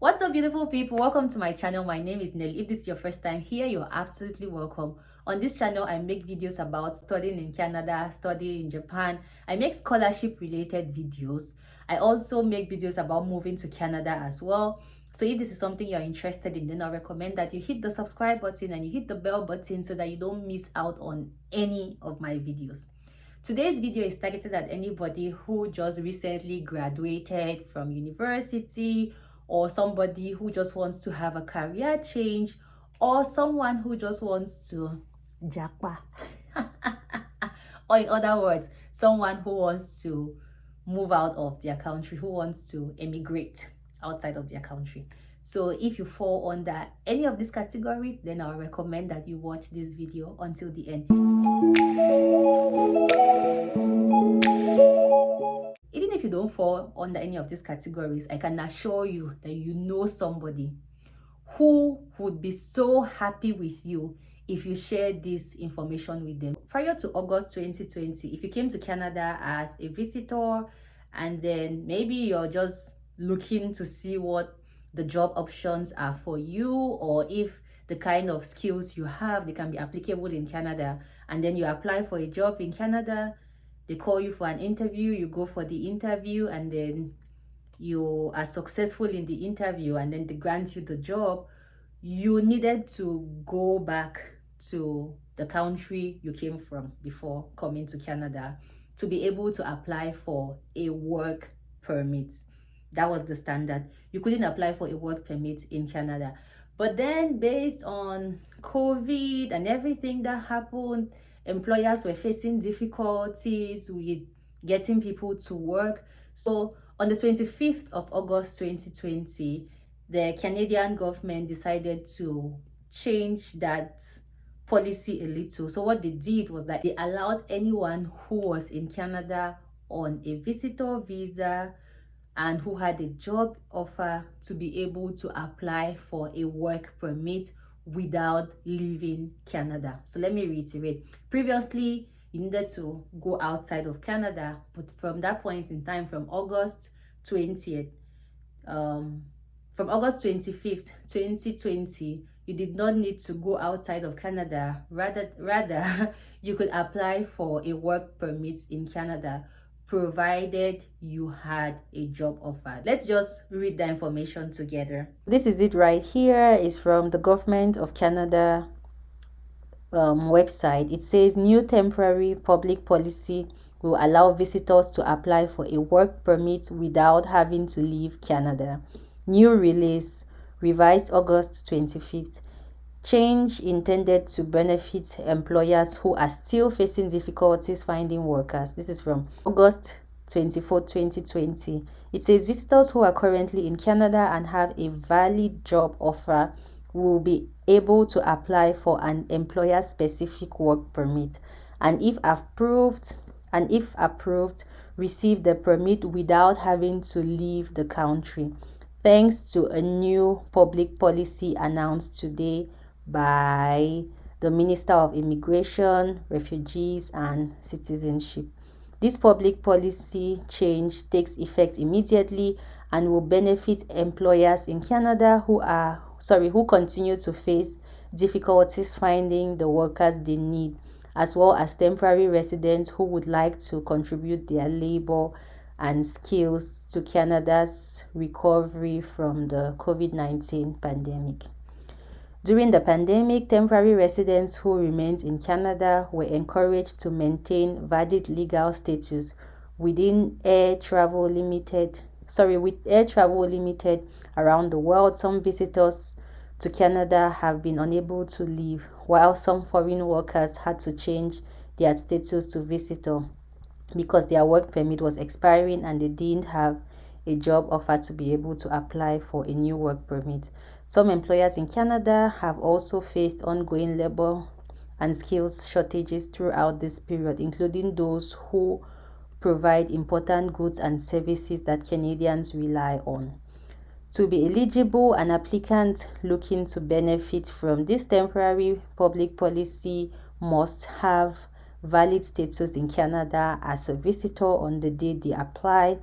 What's up, beautiful people? Welcome to my channel. My name is Nelly. If this is your first time here, you're absolutely welcome. On this channel, I make videos about studying in Canada, studying in Japan. I make scholarship related videos. I also make videos about moving to Canada as well. So if this is something you're interested in, then I recommend that you hit the subscribe button and you hit the bell button so that you don't miss out on any of my videos. Today's video is targeted at anybody who just recently graduated from university, or somebody who just wants to have a career change, or someone who just wants to jackpot. Or in other words, someone who wants to move out of their country, who wants to emigrate outside of their country. So if you fall under any of these categories, then I'll recommend that you watch this video until the end. Even if you don't fall under any of these categories, I can assure you that you know somebody who would be so happy with you if you share this information with them. Prior to August 2020, if you came to Canada as a visitor and then maybe you're just looking to see what the job options are for you, or if the kind of skills you have, they can be applicable in Canada, and then you apply for a job in Canada, they call you for an interview, you go for the interview, and then you are successful in the interview, and then they grant you the job. You needed to go back to the country you came from before coming to Canada to be able to apply for a work permit. That was the standard. You couldn't apply for a work permit in Canada. But then, based on COVID and everything that happened, employers were facing difficulties with getting people to work. So on the 25th of August 2020, the Canadian government decided to change that policy a little. So what they did was that they allowed anyone who was in Canada on a visitor visa and who had a job offer to be able to apply for a work permit without leaving Canada. So let me reiterate. Previously, you needed to go outside of Canada, but from that point in time, from August 20th, from August 25th, 2020, you did not need to go outside of Canada. Rather, you could apply for a work permit in Canada, provided you had a job offer. Let's just read the information together. This is it right here. It's from the Government of Canada website. It says new temporary public policy will allow visitors to apply for a work permit without having to leave Canada. New release, revised August 25th. Change intended to benefit employers who are still facing difficulties finding workers. This is from August 24, 2020. It says visitors who are currently in Canada and have a valid job offer will be able to apply for an employer-specific work permit, and if approved, receive the permit without having to leave the country, thanks to a new public policy announced today by the Minister of Immigration, Refugees and Citizenship. This public policy change takes effect immediately and will benefit employers in Canada who continue to face difficulties finding the workers they need, as well as temporary residents who would like to contribute their labor and skills to Canada's recovery from the COVID-19 pandemic. During the pandemic, temporary residents who remained in Canada were encouraged to maintain valid legal status with air travel limited around the world. Some visitors to Canada have been unable to leave, while some foreign workers had to change their status to visitor because their work permit was expiring and they didn't have a job offer to be able to apply for a new work permit. Some employers in Canada have also faced ongoing labor and skills shortages throughout this period, including those who provide important goods and services that Canadians rely on. To be eligible, an applicant looking to benefit from this temporary public policy must have valid status in Canada as a visitor on the day they apply,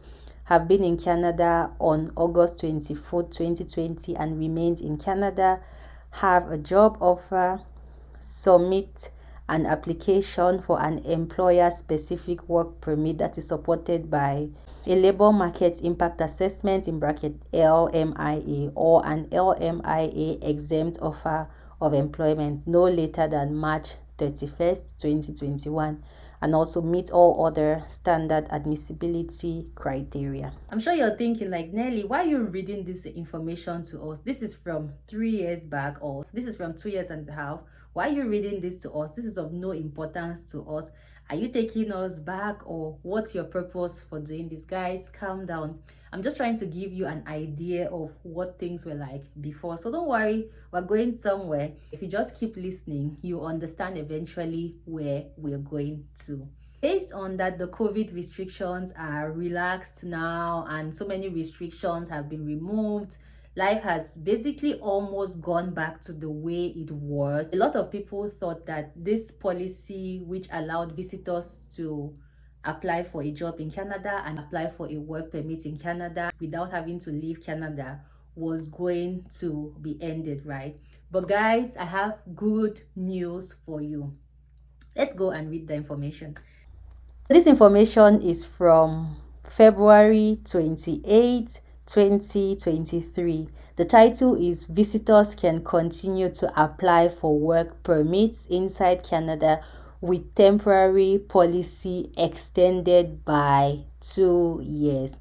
have been in Canada on August 24th, 2020 and remains in Canada, have a job offer, submit an application for an employer-specific work permit that is supported by a labor market impact assessment in bracket LMIA or an LMIA exempt offer of employment no later than March 31st, 2021, and also meet all other standard admissibility criteria. I'm sure you're thinking like, Nelly, why are you reading this information to us? This is from 3 years back, or this is from 2 years and a half. Why are you reading this to us? This is of no importance to us. Are you taking us back, or what's your purpose for doing this? Guys, calm down. I'm just trying to give you an idea of what things were like before. So don't worry, we're going somewhere. If you just keep listening, you understand eventually where we're going to. Based on that, the COVID restrictions are relaxed now and so many restrictions have been removed. Life has basically almost gone back to the way it was. A lot of people thought that this policy, which allowed visitors to apply for a job in Canada and apply for a work permit in Canada without having to leave Canada, was going to be ended, right? But guys, I have good news for you. Let's go and read the information. This information is from February 28, 2023. The title is Visitors Can Continue to Apply for Work Permits Inside Canada with Temporary Policy Extended by 2 years.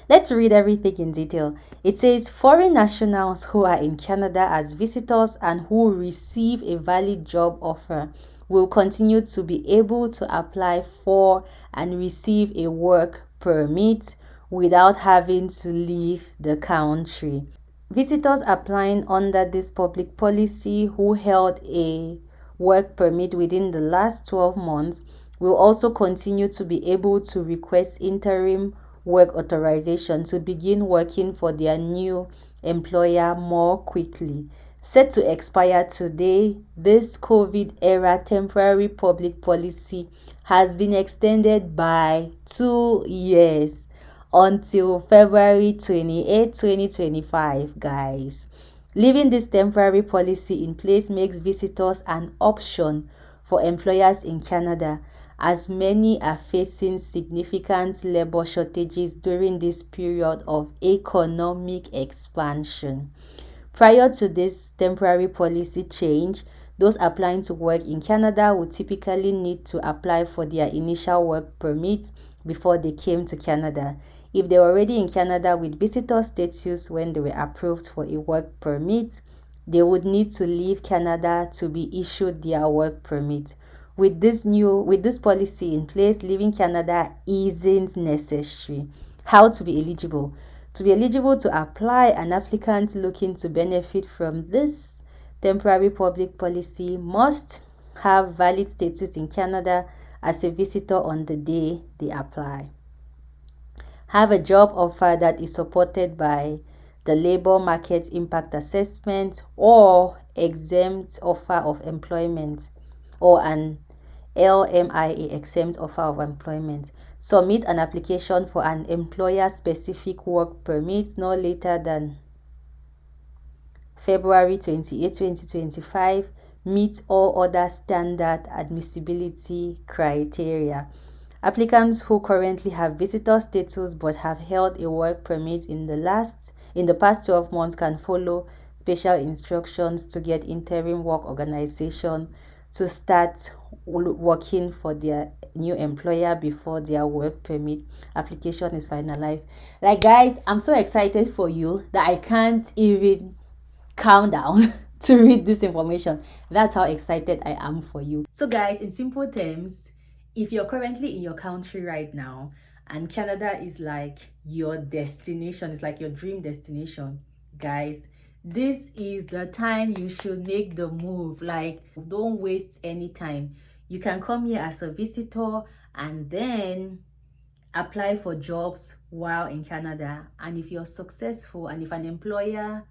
Let's read everything in detail. It says foreign nationals who are in Canada as visitors and who receive a valid job offer will continue to be able to apply for and receive a work permit without having to leave the country. Visitors applying under this public policy who held a work permit within the last 12 months will also continue to be able to request interim work authorization to begin working for their new employer more quickly. Set to expire today, this COVID-era temporary public policy has been extended by 2 years until February 28, 2025, guys. Leaving this temporary policy in place makes visitors an option for employers in Canada, as many are facing significant labor shortages during this period of economic expansion. Prior to this temporary policy change, those applying to work in Canada would typically need to apply for their initial work permit before they came to Canada. If they were already in Canada with visitor status when they were approved for a work permit, they would need to leave Canada to be issued their work permit. With this policy in place, leaving Canada isn't necessary. How to be eligible? To be eligible to apply, an applicant looking to benefit from this temporary public policy must have valid status in Canada as a visitor on the day they apply. Have a job offer that is supported by the labor market impact assessment or exempt offer of employment or an LMIA exempt offer of employment. Submit an application for an employer-specific work permit no later than February 28, 2025. Meet all other standard admissibility criteria. Applicants who currently have visitor status but have held a work permit in the past 12 months can follow special instructions to get interim work organization to start working for their new employer before their work permit application is finalized. Like, guys, I'm so excited for you that I can't even calm down to read this information. That's how excited I am for you. So guys, in simple terms, if you're currently in your country right now and Canada is like your destination, it's like your dream destination, guys, this is the time you should make the move. Like, don't waste any time. You can come here as a visitor and then apply for jobs while in Canada. And if you're successful and if an employer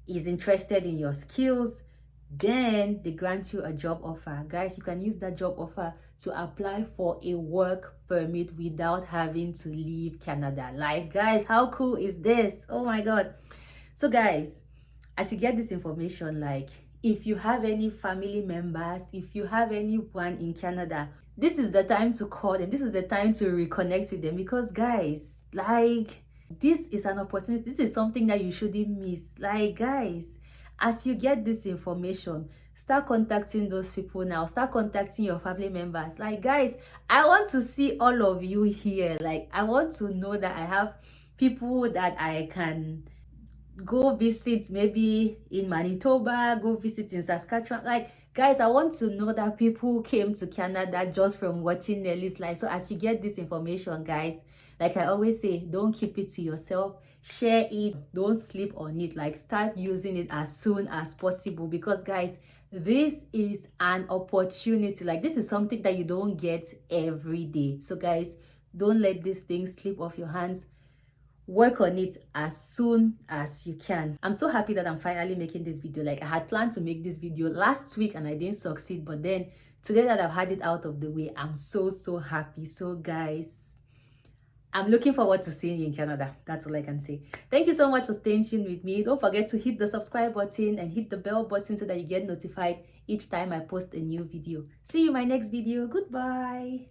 is interested in your skills, then they grant you a job offer. Guys, you can use that job offer to apply for a work permit without having to leave Canada. Like, guys, how cool is this? Oh my God. So guys, as you get this information, like, if you have any family members, if you have anyone in Canada, this is the time to call them. This is the time to reconnect with them, because guys, like, this is an opportunity. This is something that you shouldn't miss. Like, guys, as you get this information, start contacting those people now. Start contacting your family members. Like, guys, I want to see all of you here. Like, I want to know that I have people that I can go visit, maybe in Manitoba, go visit in Saskatchewan. Like, guys, I want to know that people came to Canada just from watching Nelly's life. So as you get this information, guys, like I always say, don't keep it to yourself. Share it. Don't sleep on it. Like, start using it as soon as possible, because guys, this is an opportunity. Like, this is something that you don't get every day. So guys, don't let this thing slip off your hands. Work on it as soon as you can. I'm so happy that I'm finally making this video. Like, I had planned to make this video last week and I didn't succeed, but then today that I've had it out of the way, I'm so happy. So guys, I'm looking forward to seeing you in Canada. That's all I can say. Thank you so much for staying tuned with me. Don't forget to hit the subscribe button and hit the bell button so that you get notified each time I post a new video. See you in my next video. Goodbye.